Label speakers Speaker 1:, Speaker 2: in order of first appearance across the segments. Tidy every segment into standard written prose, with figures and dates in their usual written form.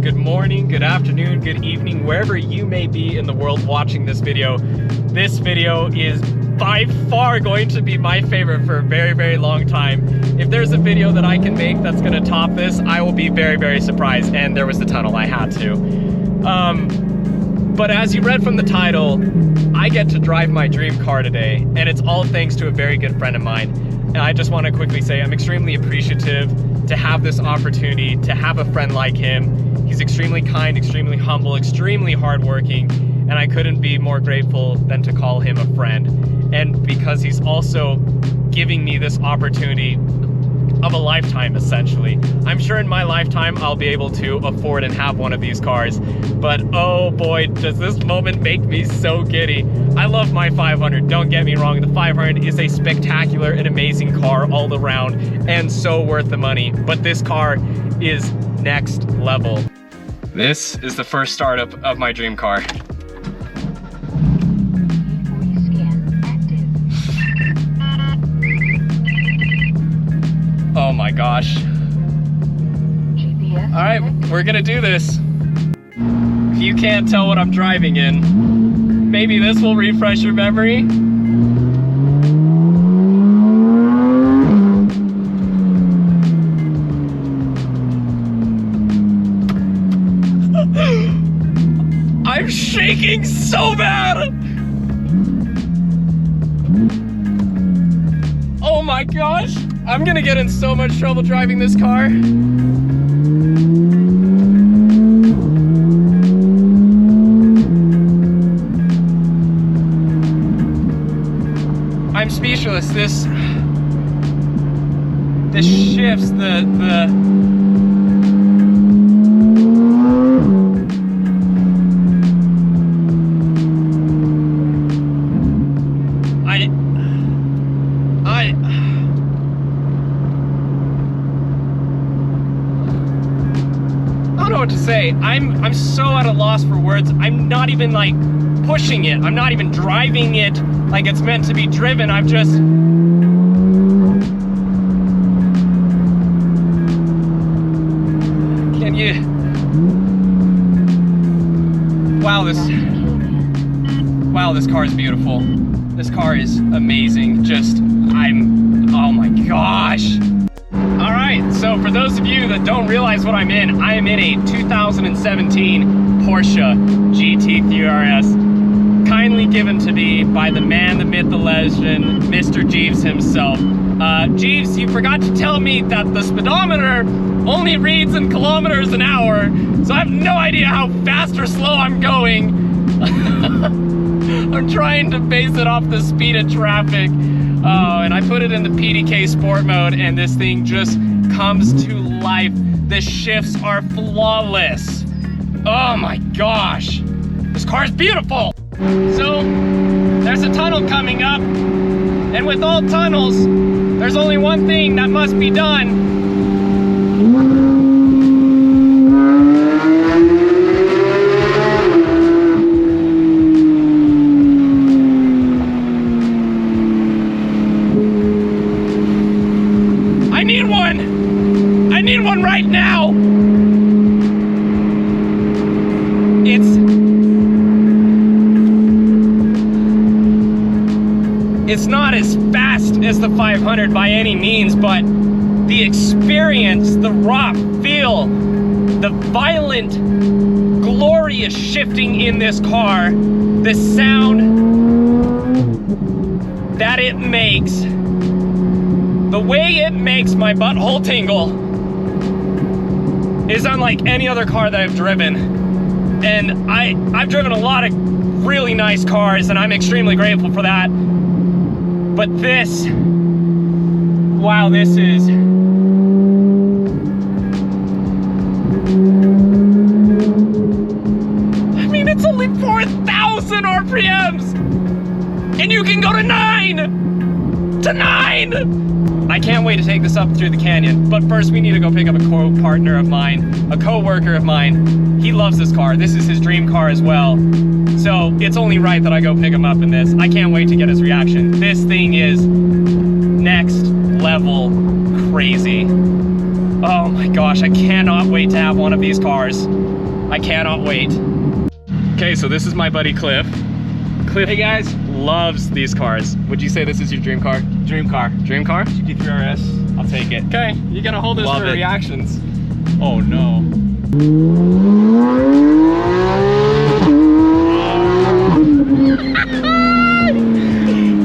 Speaker 1: good morning, good afternoon, good evening, wherever you may be in the world watching this video. This video is by far going to be my favorite for a very, very long time. If there's a video that I can make that's gonna top this, I will be very, very surprised. And there was the tunnel, I had to. But as you read from the title, I get to drive my dream car today, and it's all thanks to a very good friend of mine. And I just want to quickly say I'm extremely appreciative to have this opportunity, to have a friend like him. He's extremely kind, extremely humble, extremely hardworking, and I couldn't be more grateful than to call him a friend. And because he's also giving me this opportunity of a lifetime, essentially. I'm sure in my lifetime I'll be able to afford and have one of these cars, but oh boy, does this moment make me so giddy. I love my 500, don't get me wrong. The 500 is a spectacular and amazing car all around and so worth the money, but this car is next level. This is the first startup of my dream car. Oh my gosh. All right, we're gonna do this. If you can't tell what I'm driving in, maybe this will refresh your memory. I'm shaking so bad. Oh my gosh. I'm gonna get in so much trouble driving this car. I'm speechless. This shifts I don't know what to say. I'm so at a loss for words. I'm not even like pushing it. I'm not even driving it like it's meant to be driven. I've just Wow, this car is beautiful. This car is amazing. Oh my gosh. All right, so for those of you that don't realize what I'm in, I am in a 2017 Porsche GT3 RS, kindly given to me by the man, the myth, the legend, Mr. Jeeves himself. Jeeves, you forgot to tell me that the speedometer only reads in kilometers an hour, so I have no idea how fast or slow I'm going. I'm trying to base it off the speed of traffic. Oh, and I put it in the PDK sport mode, and this thing just comes to life. The shifts are flawless. Oh my gosh, this car is beautiful. So there's a tunnel coming up, and with all tunnels, there's only one thing that must be done. I need one right now. It's not as fast as the 500 by any means, but the experience, the raw feel, the violent, glorious shifting in this car, the sound that it makes, the way it makes my butthole tingle is unlike any other car that I've driven. And I've driven a lot of really nice cars, and I'm extremely grateful for that. But this, wow, this is, I mean, it's only 4,000 RPMs, and you can go to 9! I can't wait to take this up through the canyon, but first we need to go pick up a co-partner of mine, a co-worker of mine. He loves this car. This is his dream car as well. So it's only right that I go pick him up in this. I can't wait to get his reaction. This thing is next level crazy. Oh my gosh, I cannot wait to have one of these cars. I cannot wait. Okay, so this is my buddy Cliff. Cliff, hey guys, loves these cars. Would you say this is your dream car?
Speaker 2: Dream car.
Speaker 1: Dream car?
Speaker 2: GT3 RS.
Speaker 1: I'll take it. Okay, you gotta hold this
Speaker 2: Love
Speaker 1: for
Speaker 2: it.
Speaker 1: reactions.
Speaker 2: Oh no.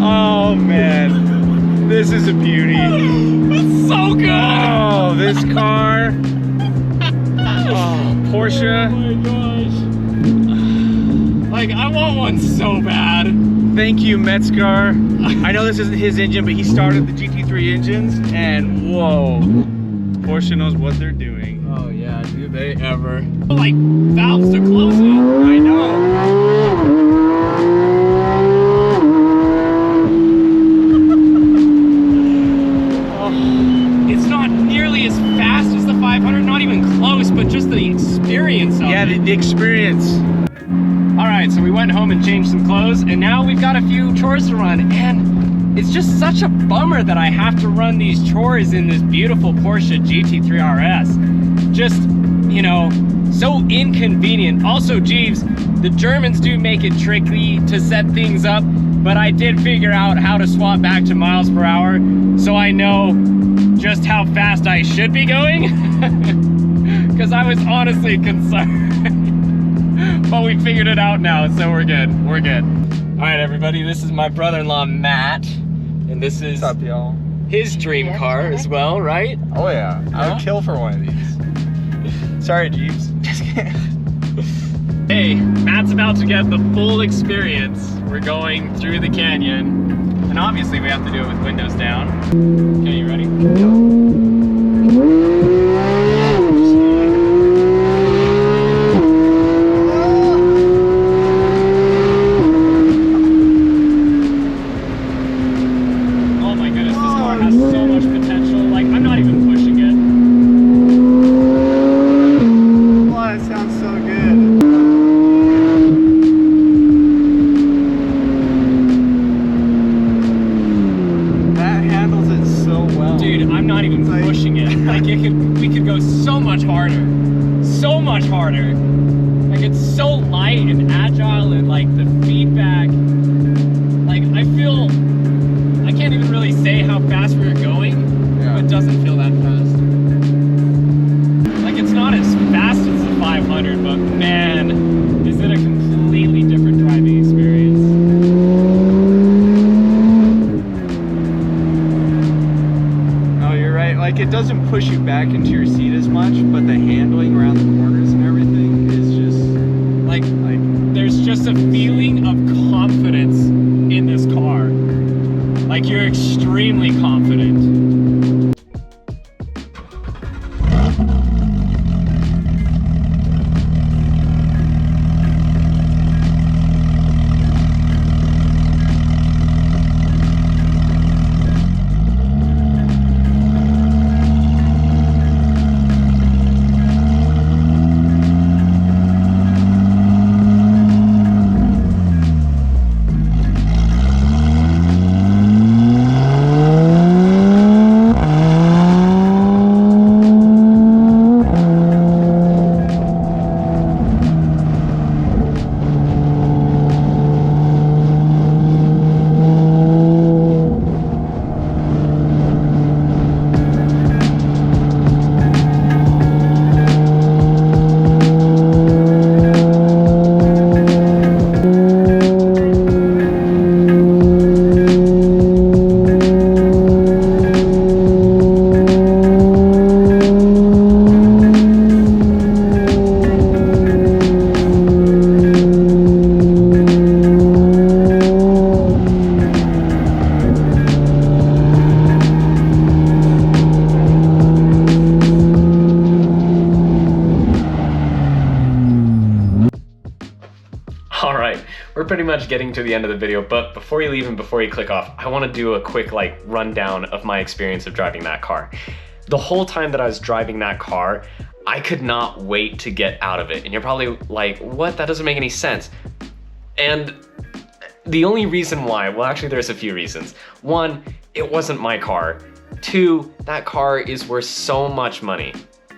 Speaker 2: Oh man, this is a beauty.
Speaker 1: It's so good!
Speaker 2: Oh, this car. Oh, Porsche.
Speaker 1: Oh my gosh. Like, I want one so bad.
Speaker 2: Thank you, Metzgar. I know this isn't his engine, but he started the GT3 engines, and whoa, Porsche knows what they're doing.
Speaker 1: Oh yeah, do they ever. Like, valves to close it.
Speaker 2: I know.
Speaker 1: It's not nearly as fast as the 500, not even close, but just the experience of
Speaker 2: Yeah,
Speaker 1: it.
Speaker 2: the experience.
Speaker 1: All right, so we went home and changed some clothes, and now we've got a few chores to run, and it's just such a bummer that I have to run these chores in this beautiful Porsche GT3 RS. Just, you know, so inconvenient. Also, Jeeves, the Germans do make it tricky to set things up, but I did figure out how to swap back to miles per hour, so I know just how fast I should be going, because I was honestly concerned. But we figured it out now, so we're good. We're good. All right, everybody, this is my brother-in-law, Matt, and this is
Speaker 2: What's up, y'all?
Speaker 1: his dream car as well, right?
Speaker 2: Oh yeah, I would kill for one of these. Sorry, Jeeves. Just kidding.
Speaker 1: Hey, Matt's about to get the full experience. We're going through the canyon, and obviously we have to do it with windows down. Okay, you ready? Oh my goodness, this car has so much potential. Like, I'm not even pushing it.
Speaker 2: Oh, it sounds so good. That handles it so well.
Speaker 1: Dude, I'm not even
Speaker 2: Like-
Speaker 1: pushing it. Like, we could go so much harder. So much harder. Like, it's so light and agile, and like the feedback. Like, I can't even really say how fast we were going,
Speaker 2: Yeah.
Speaker 1: but it doesn't feel that fast. Like, it's not as fast as the 500, but man, is it a completely different driving experience.
Speaker 2: No, you're right. Like, it doesn't push you back into your seat as much, but the handling around the corners and everything is just
Speaker 1: Like,
Speaker 2: like.
Speaker 1: there's just a feeling of confidence in this car. Like, you're extremely confident. We're pretty much getting to the end of the video, but before you leave and before you click off, I want to do a quick rundown of my experience of driving that car. The whole time that I was driving that car, I could not wait to get out of it. And you're probably like, what? That doesn't make any sense. And the only reason why, well, actually there's a few reasons. One, it wasn't my car. 2, that car is worth so much money.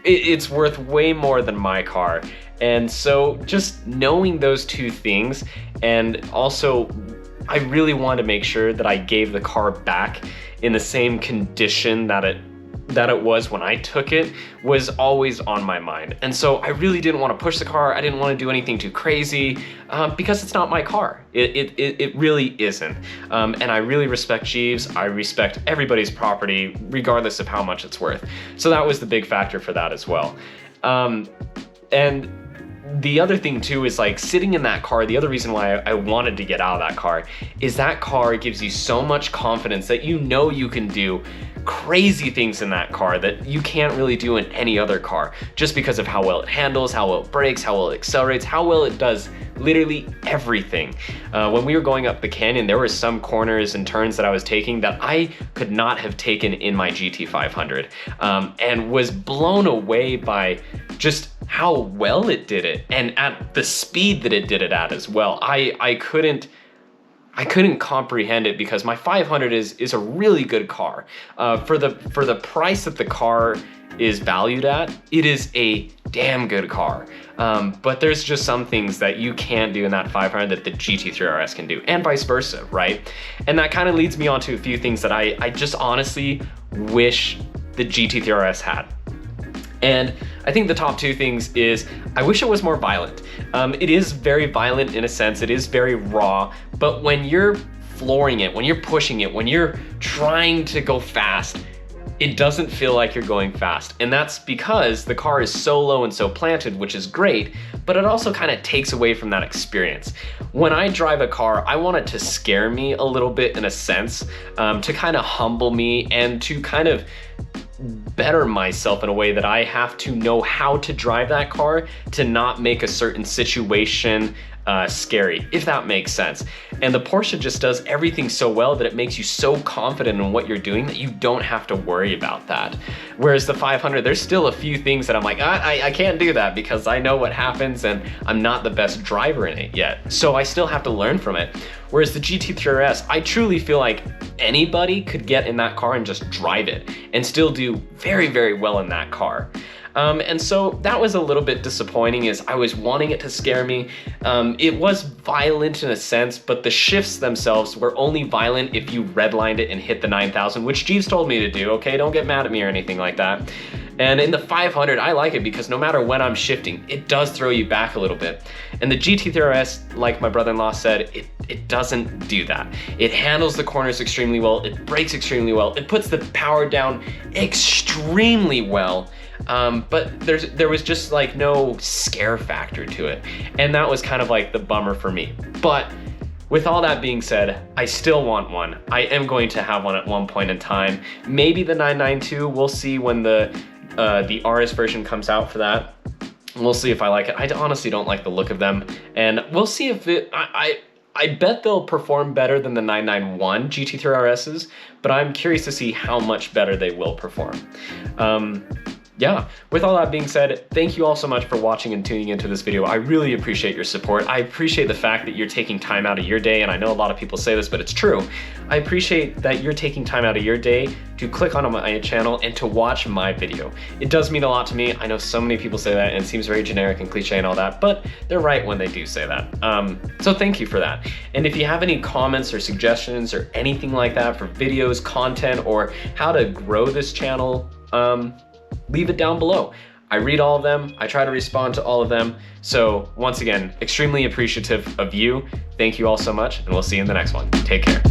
Speaker 1: It's worth way more than my car. And so just knowing those 2 things, and also I really wanted to make sure that I gave the car back in the same condition that it was when I took it, was always on my mind. And so I really didn't want to push the car. I didn't want to do anything too crazy because it's not my car. It really isn't. And I really respect Jeeves. I respect everybody's property, regardless of how much it's worth. So that was the big factor for that as well. And the other thing too is like sitting in that car, the other reason why I wanted to get out of that car is that car gives you so much confidence that you know you can do crazy things in that car that you can't really do in any other car, just because of how well it handles, how well it brakes, how well it accelerates, how well it does literally everything. When we were going up the canyon, there were some corners and turns that I was taking that I could not have taken in my GT500, and was blown away by just how well it did it, and at the speed that it did it at as well. I couldn't comprehend it, because my 500 is a really good car. For the price that the car is valued at, it is a damn good car. But there's just some things that you can't do in that 500 that the GT3 RS can do, and vice versa, right? And that kind of leads me on to a few things that I just honestly wish the GT3 RS had. And I think the top 2 things is, I wish it was more violent. It is very violent in a sense, it is very raw, but when you're flooring it, when you're pushing it, when you're trying to go fast, it doesn't feel like you're going fast. And that's because the car is so low and so planted, which is great, but it also kind of takes away from that experience. When I drive a car, I want it to scare me a little bit in a sense, to kind of humble me and to kind of better myself in a way that I have to know how to drive that car to not make a certain situation scary, if that makes sense. And the Porsche just does everything so well that it makes you so confident in what you're doing that you don't have to worry about that. Whereas the 500, there's still a few things that I'm like, I can't do that because I know what happens and I'm not the best driver in it yet. So I still have to learn from it. Whereas the GT3 RS, I truly feel like anybody could get in that car and just drive it and still do very, very well in that car. And so that was a little bit disappointing, as I was wanting it to scare me. It was violent in a sense, but the shifts themselves were only violent if you redlined it and hit the 9,000, which Jeeves told me to do, okay? Don't get mad at me or anything like that. And in the 500, I like it because no matter when I'm shifting, it does throw you back a little bit. And the GT3 RS, like my brother-in-law said, it doesn't do that. It handles the corners extremely well, it brakes extremely well, it puts the power down extremely well. But there was just like no scare factor to it. And that was kind of like the bummer for me. But with all that being said, I still want one. I am going to have one at one point in time. Maybe the 992, we'll see when the RS version comes out for that. We'll see if I like it. I honestly don't like the look of them. And we'll see if I bet they'll perform better than the 991 GT3 RSs, but I'm curious to see how much better they will perform. Yeah, with all that being said, thank you all so much for watching and tuning into this video. I really appreciate your support. I appreciate the fact that you're taking time out of your day, and I know a lot of people say this, but it's true. I appreciate that you're taking time out of your day to click on my channel and to watch my video. It does mean a lot to me. I know so many people say that, and it seems very generic and cliche and all that, but they're right when they do say that. So thank you for that. And if you have any comments or suggestions or anything like that for videos, content, or how to grow this channel, leave it down below. I read all of them. I try to respond to all of them. So once again, extremely appreciative of you. Thank you all so much, and we'll see you in the next one. Take care.